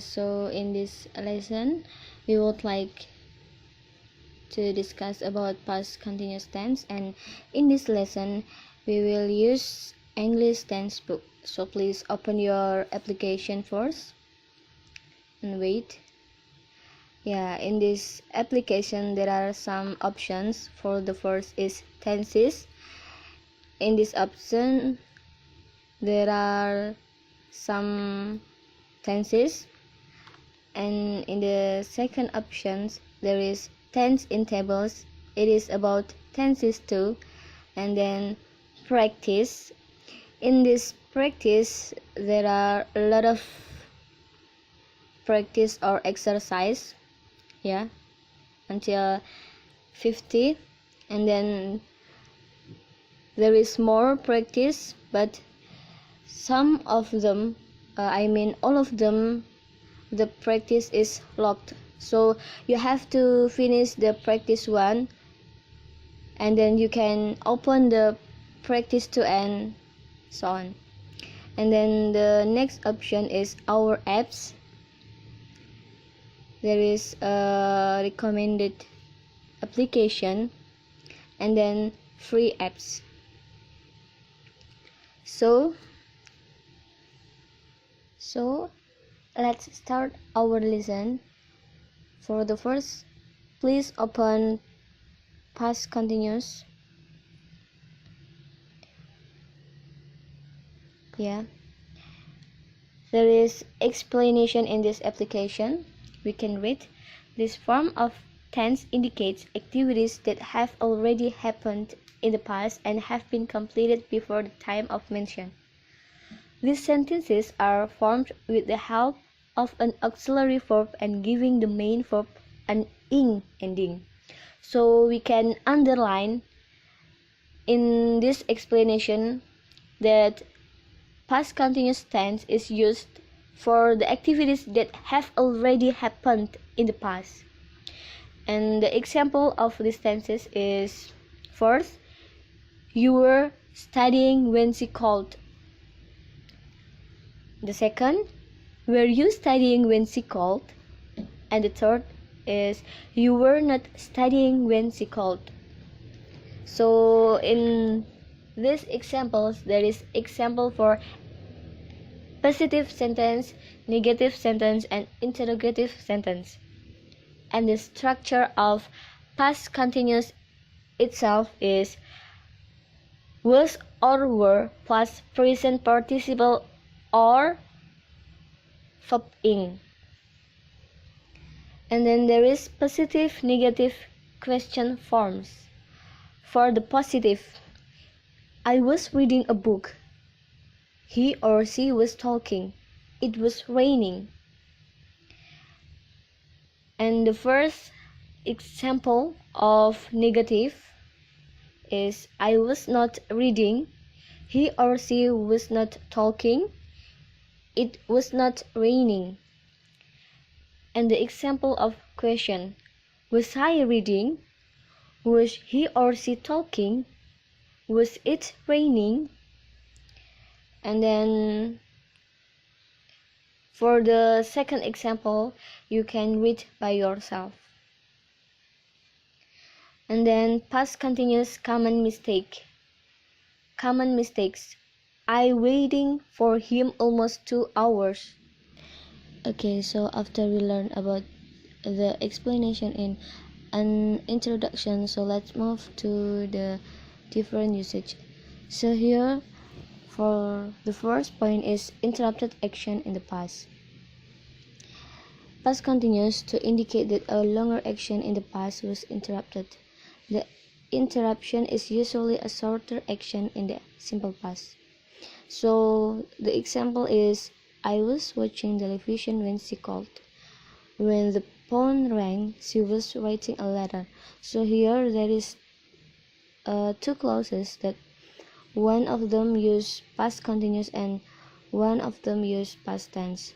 So in this lesson we would like to discuss about past continuous tense, and in this lesson we will use English tense book. So please open your application first and wait. In this application there are some options. For the first is tenses. In this option there are some tenses, and in the second options there is tense in tables. It is about tenses too. And then practice. In this practice there are a lot of practice or exercise, until 50. And then there is more practice, but some of them, all of them, the practice is locked. So you have to finish the practice 1, and then you can open the practice 2 and so on. And then the next option is our apps. There is a recommended application and then free apps. So let's start our lesson. For the first, please open past continuous. There is explanation in this application. We can read. This form of tense indicates activities that have already happened in the past and have been completed before the time of mention. These sentences are formed with the help of an auxiliary verb and giving the main verb an ing ending. So we can underline in this explanation that past continuous tense is used for the activities that have already happened in the past. And the example of these tenses is, first, you were studying when she called. The second, were you studying when she called? And the third is, you were not studying when she called. So in these examples, there is example for positive sentence, negative sentence, and interrogative sentence. And the structure of past continuous itself is was or were plus present participle or verb ing. And then there is positive, negative question forms. For the positive, I was reading a book. He or she was talking. It was raining. And the first example of negative is, I was not reading. He or she was not talking. It was not raining. And the example of question, was I reading? Was he or she talking? Was it raining? And then for the second example, you can read by yourself. And then past continuous common mistake. Common mistakes. I waiting for him almost 2 hours. Okay, so after we learn about the explanation in an introduction, so let's move to the different usage. So here, for the first point is interrupted action in the past. Past continuous to indicate that a longer action in the past was interrupted. The interruption is usually a shorter action in the simple past. So the example is, I was watching television when she called. When the phone rang, she was writing a letter. So here there is 2 clauses that one of them use past continuous and one of them use past tense.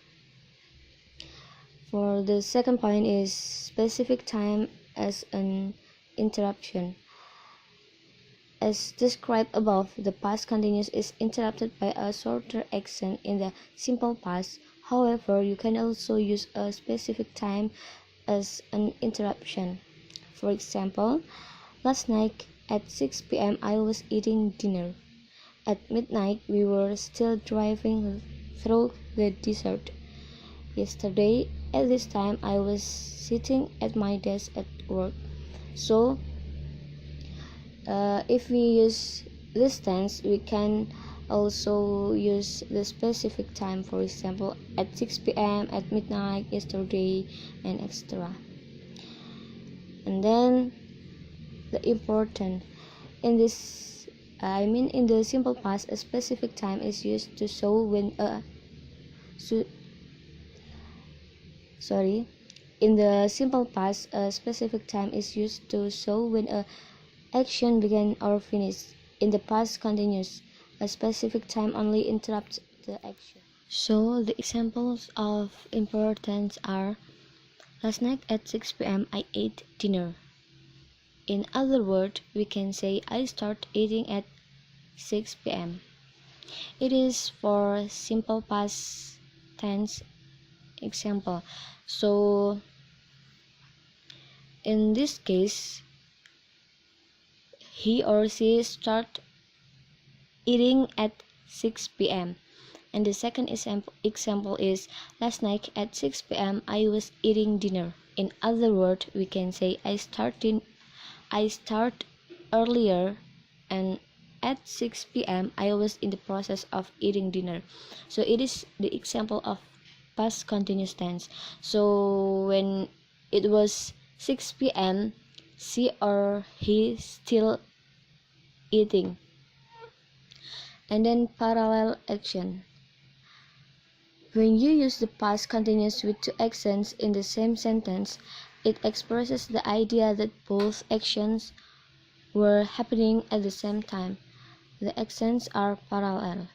For the second point is specific time as an interruption. As described above, the past continuous is interrupted by a shorter action in the simple past. However, you can also use a specific time as an interruption. For example, last night at 6 p.m. I was eating dinner. At midnight we were still driving through the desert. Yesterday at this time I was sitting at my desk at work. So if we use this tense, we can also use the specific time, for example at 6 p.m., at midnight, yesterday, and etc. And then the important in this in the simple past, a specific time is used to show when in the simple past, a specific time is used to show when a action began or finished. In the past continuous, a specific time only interrupts the action. So the examples of importance are: last night at 6 p.m. I ate dinner. In other words, we can say I start eating at 6 p.m. It is for simple past tense example. So in this case, he or she start eating at 6 p.m. And the second example is last night at 6 p.m. I was eating dinner. In other words, we can say I start earlier, and at 6 p.m. I was in the process of eating dinner. So it is the example of past continuous tense. So when it was 6 p.m., she or he still eating. And then parallel action. When you use the past continuous with two actions in the same sentence, it expresses the idea that both actions were happening at the same time. The actions are parallel.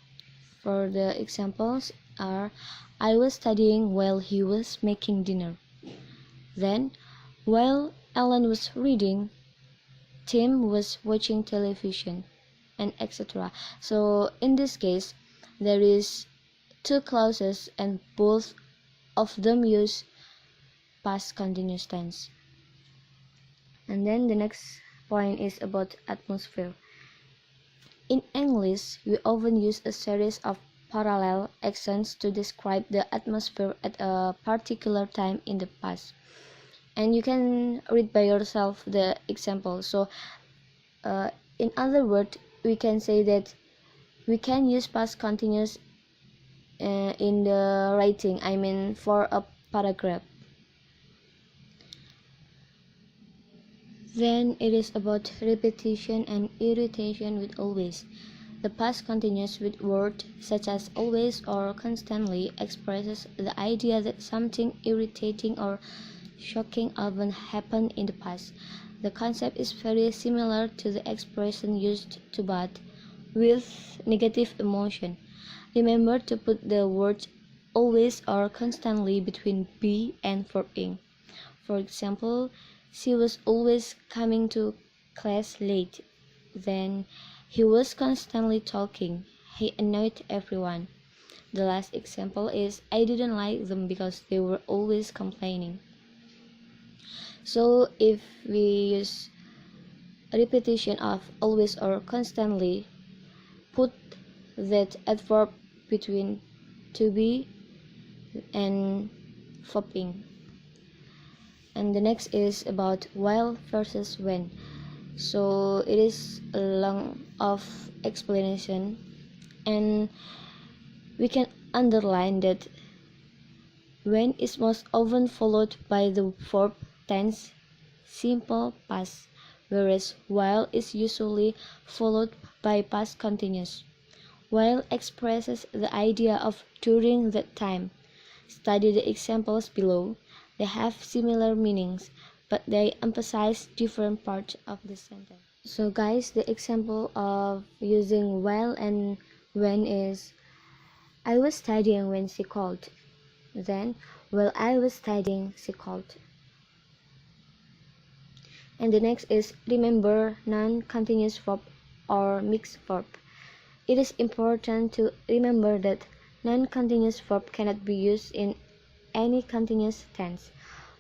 For the examples are: I was studying while he was making dinner. Then, while Ellen was reading, Tim was watching television, and etc. So in this case, there is two clauses and both of them use past continuous tense. And then the next point is about atmosphere. In English, we often use a series of parallel actions to describe the atmosphere at a particular time in the past. And you can read by yourself the example. So in other words, we can say that we can use past continuous in the writing, for a paragraph. Then it is about repetition and irritation with always. The past continuous with words such as always or constantly expresses the idea that something irritating or shocking often happened in the past. The concept is very similar to the expression used to but with negative emotion. Remember to put the words always or constantly between be and verbing. For example, she was always coming to class late. Then, he was constantly talking. He annoyed everyone. The last example is I didn't like them because they were always complaining. So if we use repetition of always or constantly, put that adverb between to be and verbing. And the next is about while versus when. So it is a long of explanation, and we can underline that when is most often followed by the verb tense simple past, whereas while is usually followed by past continuous. While expresses the idea of during that time. Study the examples below. They have similar meanings, but they emphasize different parts of the sentence. So guys, the example of using while and when is I was studying when she called. Then, while I was studying, she called. And the next is remember non-continuous verb or mixed verb. It is important to remember that non-continuous verb cannot be used in any continuous tense.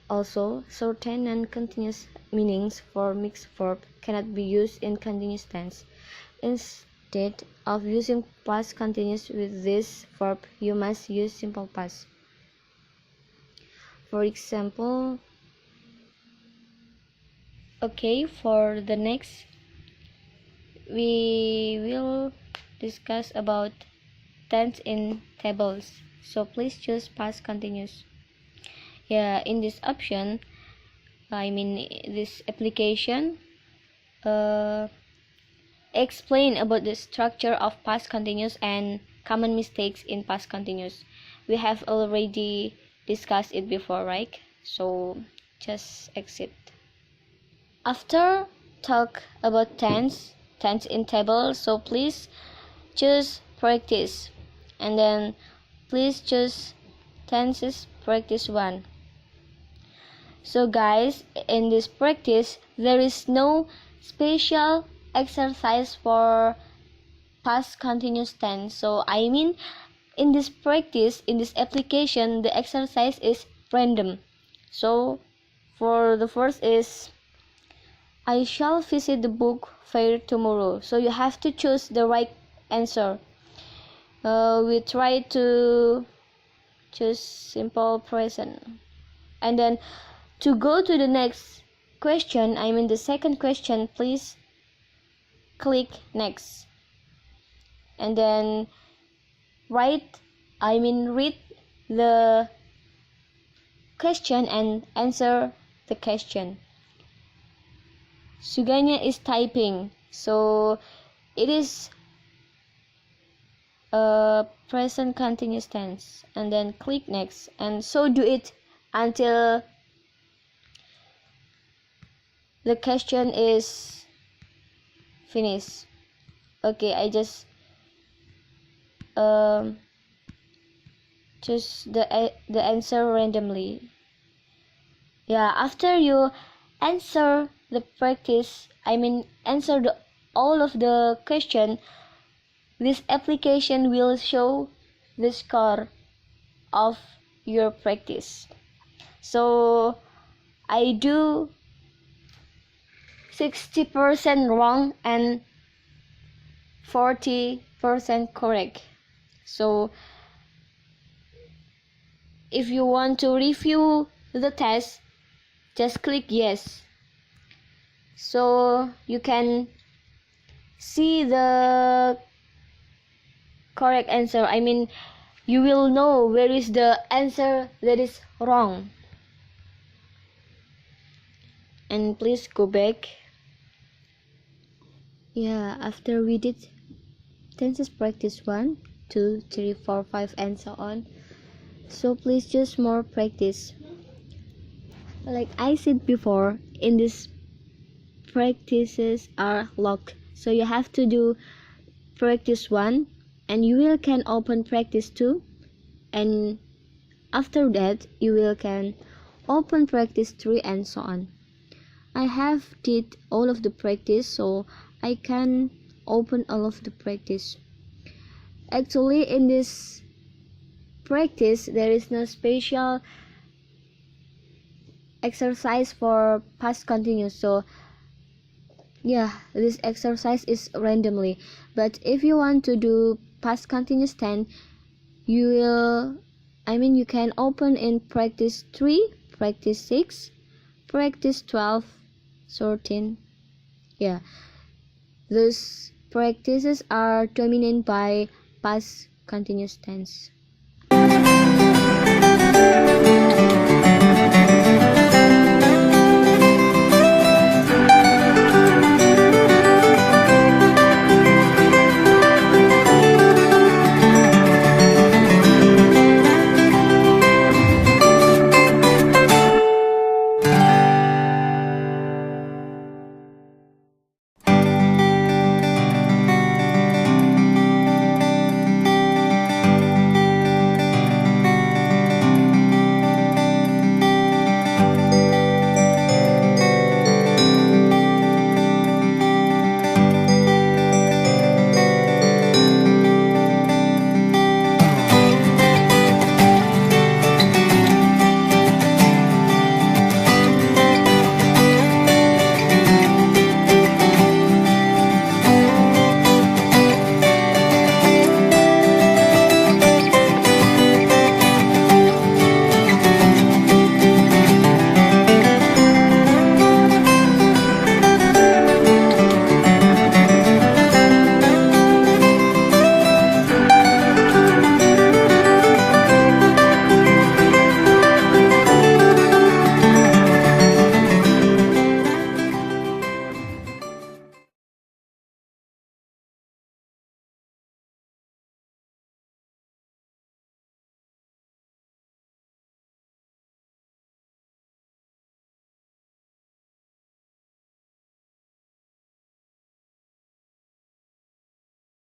Also, certain non-continuous meanings for mixed verb cannot be used in continuous tense. Instead of using past continuous with this verb, you must use simple past. For example, okay, for the next, we will discuss about tense in tables. So please choose past continuous. Yeah, in this option, this application, explain about the structure of past continuous and common mistakes in past continuous. We have already discussed it before, right? So just exit. After talk about tense in table, so please choose practice, and then please choose tenses practice 1. So guys, in this practice there is no special exercise for past continuous tense. So in this practice, in this application, the exercise is random. So for the first is, I shall visit the book fair tomorrow. So you have to choose the right answer. We try to choose simple present, and then to go to the next question, the second question, please click next, and then read the question and answer the question. Suganya is typing, so it is a present continuous tense, and then click next, and so do it until the question is finished. Okay, I just choose the answer randomly. Yeah, after you answer the practice, answer all of the question, this application will show the score of your practice. So I do 60% wrong and 40% correct. So if you want to review the test, just click yes, so you can see the correct answer. You will know where is the answer that is wrong. And please go back. Yeah, after we did tenses practice 1, 2, 3, 4, 5 and so on, so please just more practice. Like I said before, in this practices are locked, so you have to do practice 1 and you will can open practice 2, and after that you will can open practice 3 and so on. I have did all of the practice, so I can open all of the practice. Actually in this practice there is no special exercise for past continuous, so yeah, this exercise is randomly. But if you want to do past continuous tense, you will you can open in practice 3, practice 6, practice 12, 13. Yeah, those practices are dominated by past continuous tense.